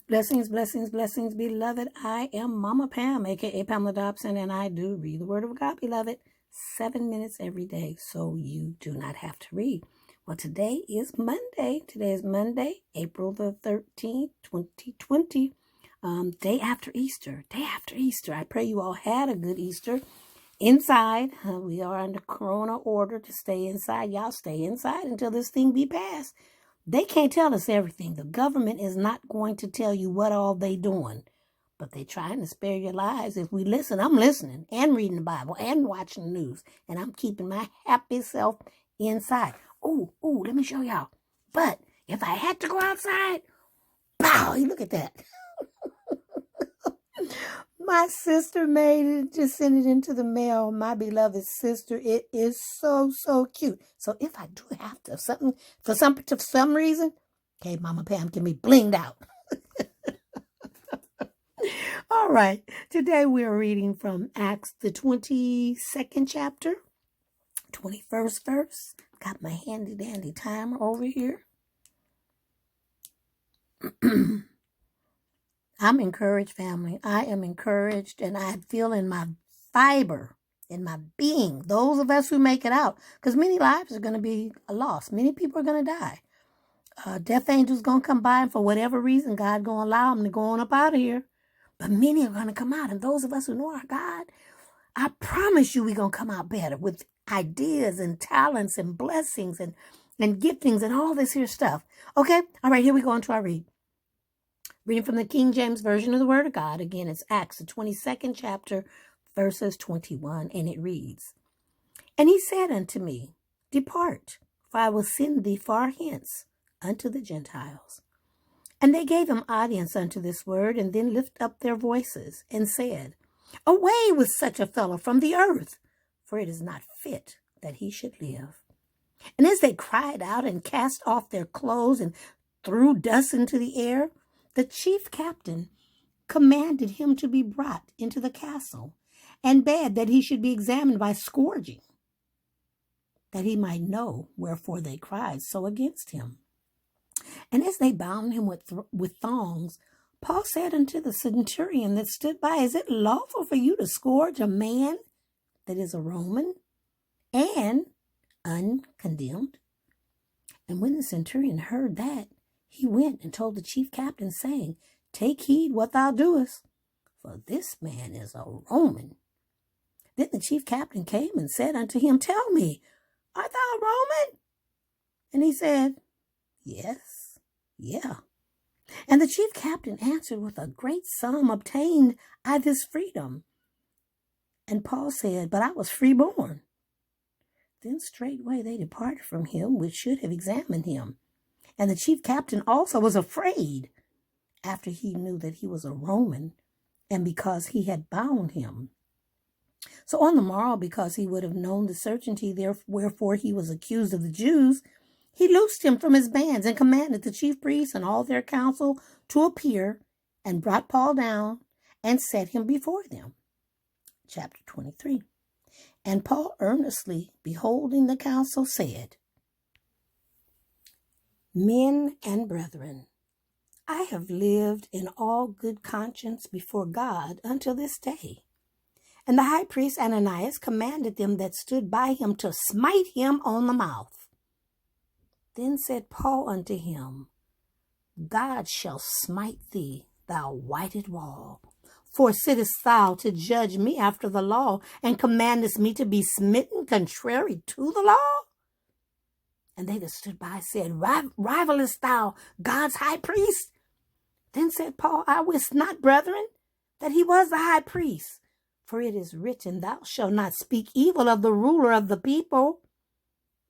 Blessings, blessings, blessings, beloved. I am Mama Pam, aka Pamela Dobson, and I do read the Word of God, beloved, 7 minutes every day, so you do not have to read. Well, today is Monday. Today is Monday, April the 13th, 2020, day after Easter. Day after Easter. I pray you all had a good Easter. Inside, we are under Corona order to stay inside. Y'all stay inside until this thing be passed. They can't tell us everything. The government is not going to tell you what all they doing, but they trying to spare your lives. If we listen, I'm listening and reading the Bible and watching the news, and I'm keeping my happy self inside. Oh, let me show y'all. But if I had to go outside, pow, look at that. My sister made it, just sent it into the mail. My beloved sister, it is so cute. So if I do have to, for some reason, okay, Mama Pam can be blinged out. All right, today we are reading from Acts, the 22nd chapter, 21st verse. Got my handy dandy timer over here. I'm encouraged, family. I am encouraged, and I feel in my fiber, in my being, those of us who make it out, because many lives are going to be lost. Many people are going to die. Death angels going to come by, and for whatever reason, God going to allow them to go on up out of here. But many are going to come out, and those of us who know our God, I promise you we're going to come out better with ideas and talents and blessings and giftings and all this here stuff. Okay? All right, here we go into our read. Reading from the King James Version of the Word of God. Again, it's Acts, the 22nd chapter, verses 21, and it reads, And he said unto me, Depart, for I will send thee far hence unto the Gentiles. And they gave him audience unto this word, and then lifted up their voices, and said, Away with such a fellow from the earth, for it is not fit that he should live. And as they cried out and cast off their clothes and threw dust into the air, the chief captain commanded him to be brought into the castle, and bade that he should be examined by scourging, that he might know wherefore they cried so against him. And as they bound him with thongs, Paul said unto the centurion that stood by, Is it lawful for you to scourge a man that is a Roman and uncondemned? And when the centurion heard that, he went and told the chief captain, saying, Take heed what thou doest, for this man is a Roman. Then the chief captain came and said unto him, Tell me, art thou a Roman? And he said, Yes, yeah. And the chief captain answered, With a great sum obtained I this freedom. And Paul said, But I was freeborn. Then straightway they departed from him, which should have examined him. And the chief captain also was afraid, after he knew that he was a Roman, and because he had bound him. So on the morrow, because he would have known the certainty wherefore he was accused of the Jews, he loosed him from his bands, and commanded the chief priests and all their council to appear, and brought Paul down, and set him before them. Chapter 23. And Paul earnestly, beholding the council, said, Men and brethren, I have lived in all good conscience before God until this day. And the high priest Ananias commanded them that stood by him to smite him on the mouth. Then said Paul unto him, God shall smite thee, thou whited wall. For sittest thou to judge me after the law, and commandest me to be smitten contrary to the law? And they that stood by said, Rivalest thou God's high priest? Then said Paul, I wist not, brethren, that he was the high priest. For it is written, Thou shalt not speak evil of the ruler of the people.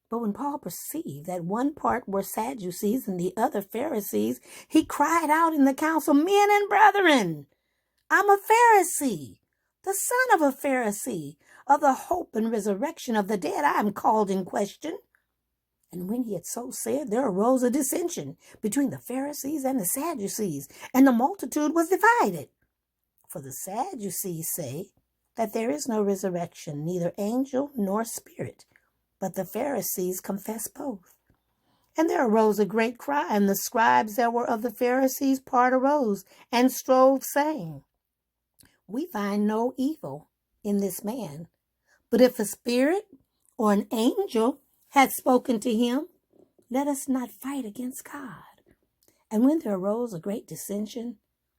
But when Paul perceived that one part were Sadducees and the other Pharisees, he cried out in the council, Men and brethren, I'm a Pharisee, the son of a Pharisee. Of the hope and resurrection of the dead I am called in question. And when he had so said, there arose a dissension between the Pharisees and the Sadducees, and the multitude was divided. For the Sadducees say that there is no resurrection, neither angel nor spirit, but the Pharisees confess both. And there arose a great cry, and the scribes that were of the Pharisees part arose, and strove, saying, We find no evil in this man. But if a spirit or an angel had spoken to him, let us not fight against God. And when there arose a great dissension,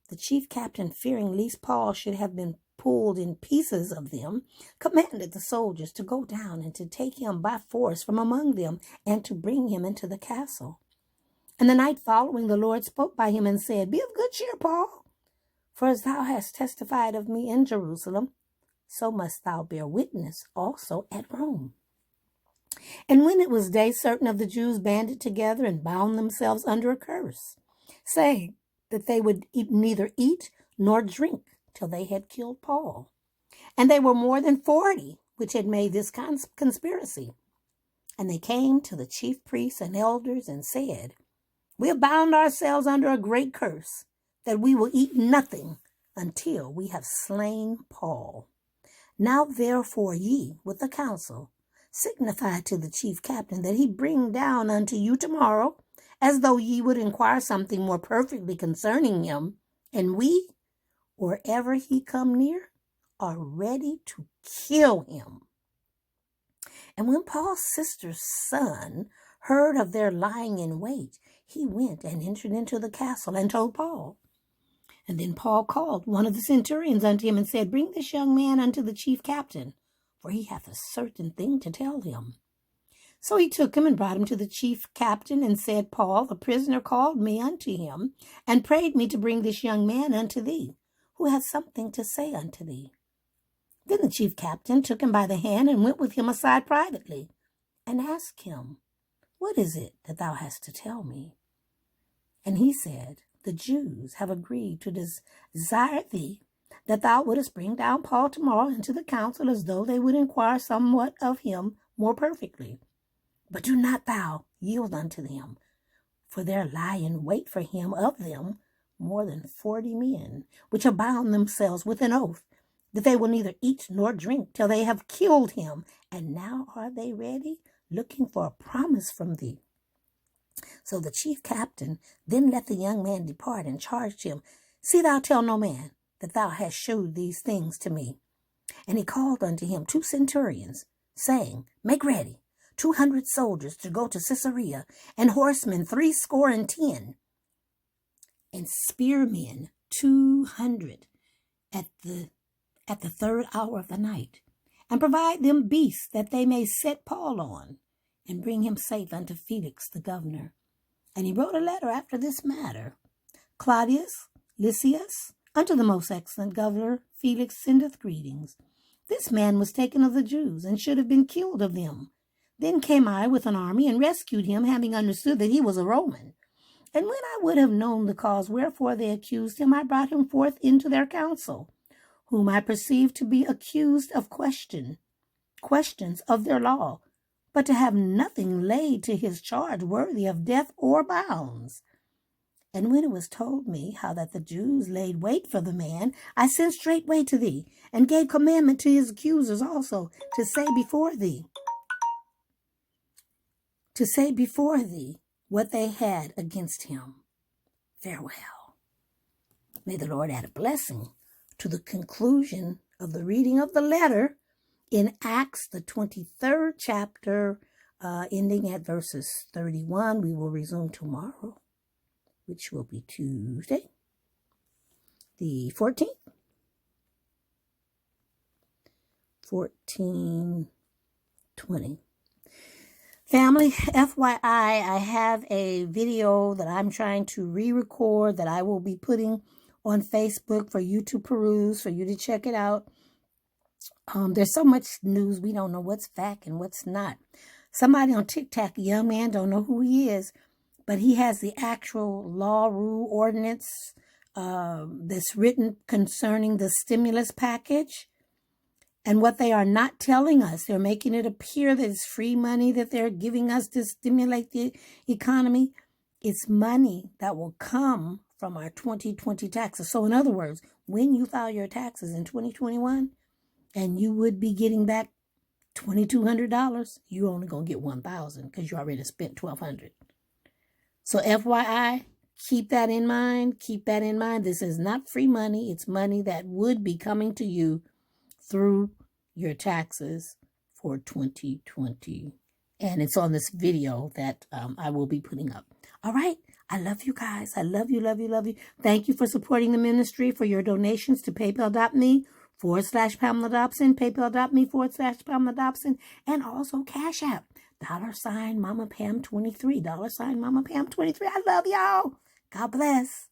the chief captain, fearing lest Paul should have been pulled in pieces of them, commanded the soldiers to go down and to take him by force from among them and to bring him into the castle. And the night following, the Lord spoke by him and said, Be of good cheer, Paul, for as thou hast testified of me in Jerusalem, so must thou bear witness also at Rome. And when it was day, certain of the Jews banded together and bound themselves under a curse, saying that they would neither eat nor drink till they had killed Paul. And they were more than 40 which had made this conspiracy. And they came to the chief priests and elders and said, We have bound ourselves under a great curse, that we will eat nothing until we have slain Paul. Now therefore ye, with the council, signify to the chief captain that he bring down unto you tomorrow, as though ye would inquire something more perfectly concerning him, and we, or ever he come near, are ready to kill him. And when Paul's sister's son heard of their lying in wait, he went and entered into the castle and told Paul. And then Paul called one of the centurions unto him and said, Bring this young man unto the chief captain, for he hath a certain thing to tell him. So he took him and brought him to the chief captain and said, Paul, the prisoner, called me unto him and prayed me to bring this young man unto thee, who hath something to say unto thee. Then the chief captain took him by the hand and went with him aside privately and asked him, What is it that thou hast to tell me? And he said, The Jews have agreed to desire thee that thou wouldest bring down Paul tomorrow into the council, as though they would inquire somewhat of him more perfectly. But do not thou yield unto them, for there lie in wait for him of them more than 40 men, which have bound themselves with an oath, that they will neither eat nor drink till they have killed him. And now are they ready, looking for a promise from thee. So the chief captain then let the young man depart and charged him, See thou tell no man that thou hast shewed these things to me. And he called unto him 2 centurions, saying, Make ready 200 soldiers to go to Caesarea, and horsemen 70, and spearmen 200 at the 3rd hour of the night, and provide them beasts that they may set Paul on, and bring him safe unto Felix the governor. And he wrote a letter after this matter. Claudius Lysias, unto the most excellent governor Felix sendeth greetings. This man was taken of the Jews, and should have been killed of them. Then came I with an army, and rescued him, having understood that he was a Roman. And when I would have known the cause wherefore they accused him, I brought him forth into their council, whom I perceived to be accused of questions of their law, but to have nothing laid to his charge worthy of death or bounds. And when it was told me how that the Jews laid wait for the man, I sent straightway to thee, and gave commandment to his accusers also to say before thee what they had against him. Farewell. May the Lord add a blessing to the conclusion of the reading of the letter in Acts, the 23rd chapter, ending at verses 31. We will resume tomorrow, which will be Tuesday, the 14th. 14:20. Family, FYI, I have a video that I'm trying to re-record that I will be putting on Facebook for you to peruse, for you to check it out. There's so much news, we don't know what's fact and what's not. Somebody on TikTok, a young man, don't know who he is, but he has the actual law, rule, ordinance that's written concerning the stimulus package. And what they are not telling us, they're making it appear that it's free money that they're giving us to stimulate the economy. It's money that will come from our 2020 taxes. So in other words, when you file your taxes in 2021, and you would be getting back $2,200, you're only going to get $1,000 because you already spent $1,200. So FYI, keep that in mind. Keep that in mind. This is not free money. It's money that would be coming to you through your taxes for 2020. And it's on this video that I will be putting up. All right. I love you guys. I love you, love you, love you. Thank you for supporting the ministry, for your donations to paypal.me/Pamela Dobson, paypal.me/Pamela Dobson, and also Cash App, $Mama Pam 23, $Mama Pam 23. I love y'all. God bless.